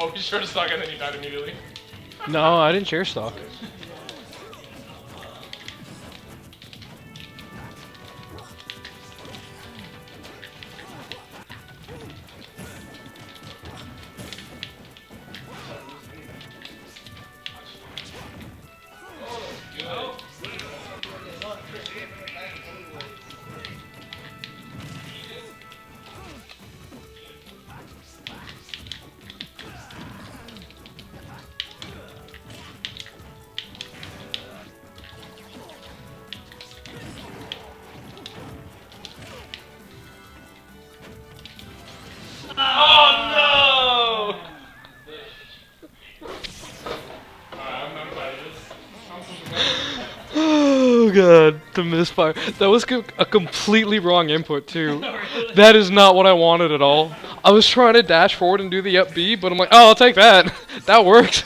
Oh, he sure stuck and then he died immediately. No, I didn't share stock. Oh no! Oh god, the misfire. That was a completely wrong input too. That is not what I wanted at all. I was trying to dash forward and do the up B, but I'm like, oh, I'll take that. That worked.